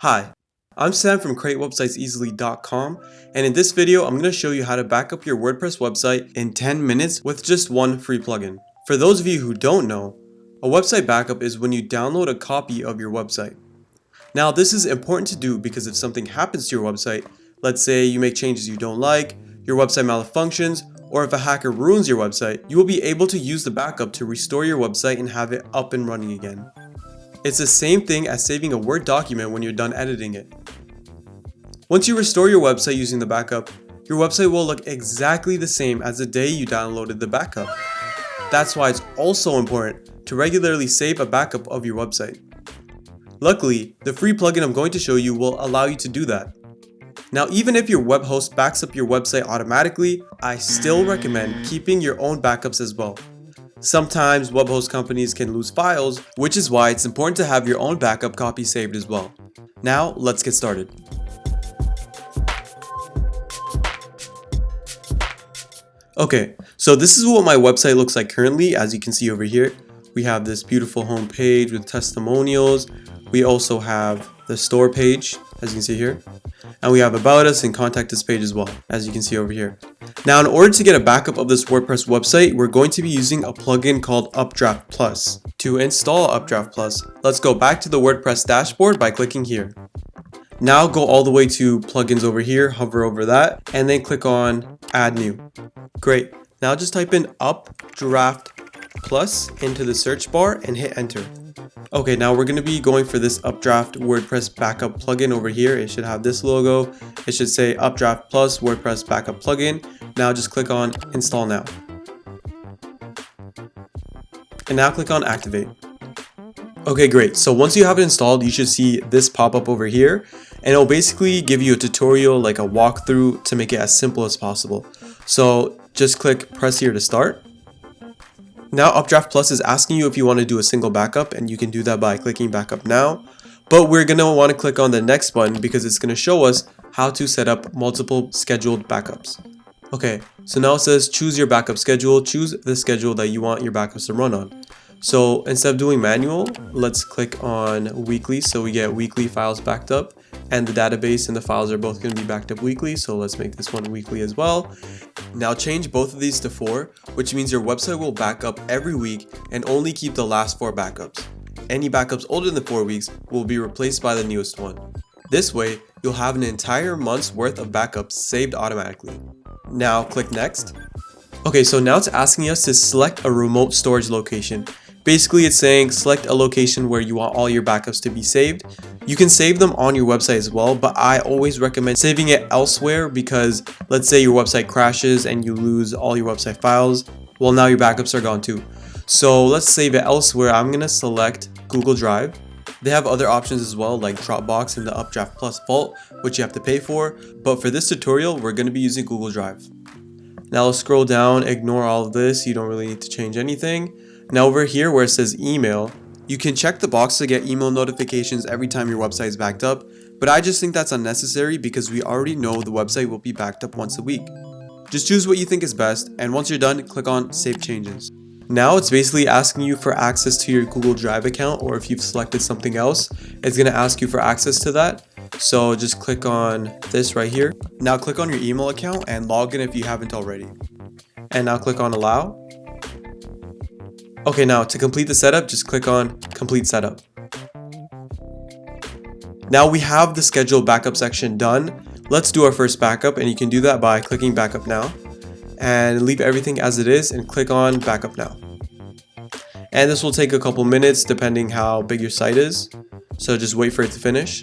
Hi, I'm Sam from CreateWebsitesEasily.com, and in this video I'm going to show you how to back up your WordPress website in 10 minutes with just one free plugin. For those of you who don't know, a website backup is when you download a copy of your website. Now this is important to do because if something happens to your website, let's say you make changes you don't like, your website malfunctions, or if a hacker ruins your website, you will be able to use the backup to restore your website and have it up and running again. It's the same thing as saving a Word document when you're done editing it. Once you restore your website using the backup, your website will look exactly the same as the day you downloaded the backup. That's why it's also important to regularly save a backup of your website. Luckily, the free plugin I'm going to show you will allow you to do that. Now, even if your web host backs up your website automatically, I still recommend keeping your own backups as well. Sometimes web host companies can lose files, which is why it's important to have your own backup copy saved as well. Now, let's get started. Okay, so this is what my website looks like currently. As you can see over here, we have this beautiful home page with testimonials. We also have the store page, as you can see here. And we have About Us and Contact Us page as well, as you can see over here. Now, in order to get a backup of this WordPress website, we're going to be using a plugin called UpdraftPlus. To install UpdraftPlus, let's go back to the WordPress dashboard by clicking here. Now go all the way to plugins over here, hover over that, and then click on Add New. Great. Now just type in UpdraftPlus into the search bar and hit enter. Okay, now we're going to be going for this Updraft WordPress backup plugin over here. It should have this logo. It should say UpdraftPlus WordPress backup plugin. Now just click on install now. And now click on activate. Okay, great. So once you have it installed, you should see this pop up over here. And it'll basically give you a tutorial, like a walkthrough, to make it as simple as possible. So just click press here to start. Now UpdraftPlus is asking you if you want to do a single backup, and you can do that by clicking backup now. But we're going to want to click on the next button because it's going to show us how to set up multiple scheduled backups. Okay, so now it says choose your backup schedule. Choose the schedule that you want your backups to run on. So instead of doing manual, let's click on weekly so we get weekly files backed up, and the database and the files are both going to be backed up weekly, so let's make this one weekly as well. Now change both of these to 4, which means your website will back up every week and only keep the last 4 backups. Any backups older than 4 weeks will be replaced by the newest one. This way, you'll have an entire month's worth of backups saved automatically. Now click next. Okay, so now it's asking us to select a remote storage location. Basically, it's saying select a location where you want all your backups to be saved. You can save them on your website as well, but I always recommend saving it elsewhere because let's say your website crashes and you lose all your website files. Well, now your backups are gone too. So let's save it elsewhere. I'm going to select Google Drive. They have other options as well, like Dropbox and the UpdraftPlus Vault, which you have to pay for. But for this tutorial, we're going to be using Google Drive. Now let's scroll down, ignore all of this. You don't really need to change anything. Now over here where it says email, you can check the box to get email notifications every time your website is backed up, but I just think that's unnecessary because we already know the website will be backed up once a week. Just choose what you think is best, and once you're done, click on Save Changes. Now it's basically asking you for access to your Google Drive account, or if you've selected something else, it's going to ask you for access to that. So just click on this right here. Now click on your email account and log in if you haven't already. And now click on Allow. Okay, now to complete the setup, just click on Complete Setup. Now we have the scheduled backup section done. Let's do our first backup, and you can do that by clicking Backup Now. And leave everything as it is and click on Backup Now. And this will take a couple minutes depending how big your site is. So just wait for it to finish.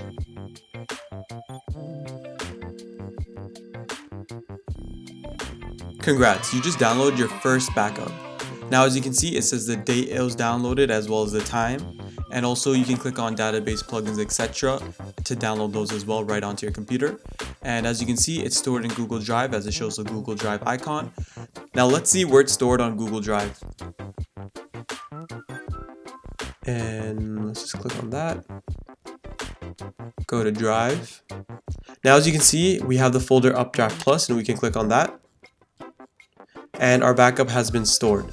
Congrats, you just downloaded your first backup. Now as you can see, it says the date it was downloaded as well as the time, and also you can click on database, plugins, etc. to download those as well right onto your computer. And as you can see, it's stored in Google Drive as it shows the Google Drive icon. Now let's see where it's stored on Google Drive. And let's just click on that. Go to Drive. Now as you can see, we have the folder UpdraftPlus, and we can click on that. And our backup has been stored.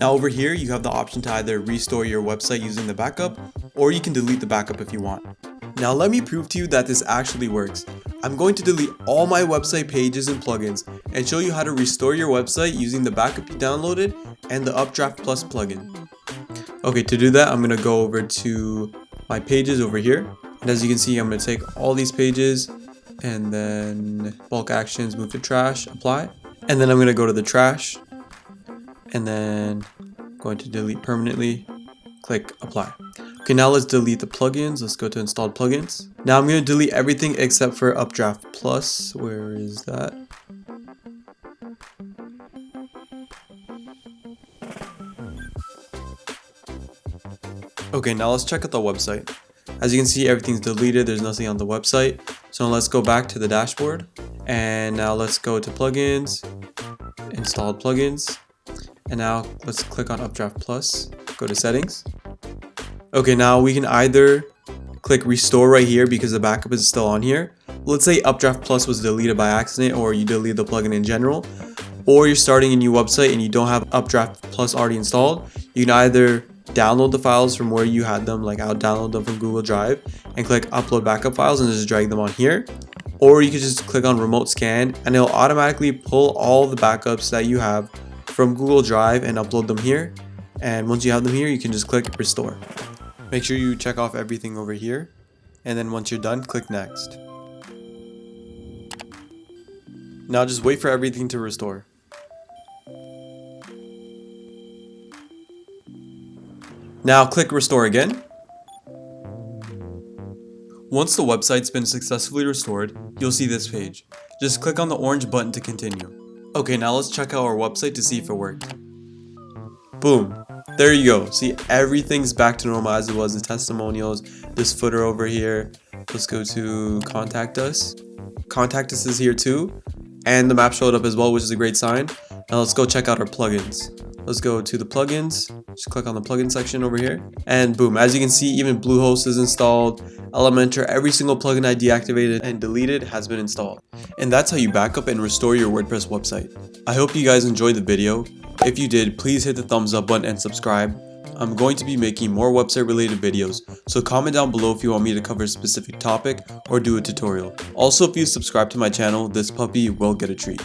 Now over here, you have the option to either restore your website using the backup, or you can delete the backup if you want. Now let me prove to you that this actually works. I'm going to delete all my website pages and plugins and show you how to restore your website using the backup you downloaded and the UpdraftPlus plugin. Okay, to do that, I'm going to go over to my pages over here. And as you can see, I'm going to take all these pages and then bulk actions, move to trash, apply. And then I'm going to go to the trash and then going to delete permanently, click apply. Okay, now let's delete the plugins. Let's go to installed plugins. Now I'm going to delete everything except for UpdraftPlus. Where is that? Okay, now let's check out the website. As you can see, everything's deleted. There's nothing on the website. So let's go back to the dashboard. And now let's go to plugins, installed plugins. And now let's click on UpdraftPlus. Go to settings. Okay, now we can either click restore right here because the backup is still on here. Let's say UpdraftPlus was deleted by accident, or you deleted the plugin in general, or you're starting a new website and you don't have UpdraftPlus already installed. You can either download the files from where you had them, like I'll download them from Google Drive, and click upload backup files and just drag them on here. Or you could just click on remote scan and it'll automatically pull all the backups that you have from Google Drive and upload them here. And once you have them here, you can just click restore. Make sure you check off everything over here, and then once you're done, click next. Now just wait for everything to restore. Now click restore again. Once the website's been successfully restored, you'll see this page. Just click on the orange button to continue. Okay, now let's check out our website to see if it worked. Boom. There you go. See, everything's back to normal as it was. The testimonials, this footer over here. Let's go to contact us. Contact us is here too. And the map showed up as well, which is a great sign. Now let's go check out our plugins. Let's go to the plugins. Just click on the plugin section over here. And boom, as you can see, even Bluehost is installed. Elementor, every single plugin I deactivated and deleted has been installed. And that's how you backup and restore your WordPress website. I hope you guys enjoyed the video. If you did, please hit the thumbs up button and subscribe. I'm going to be making more website related videos, so comment down below if you want me to cover a specific topic or do a tutorial. Also, if you subscribe to my channel, this puppy will get a treat.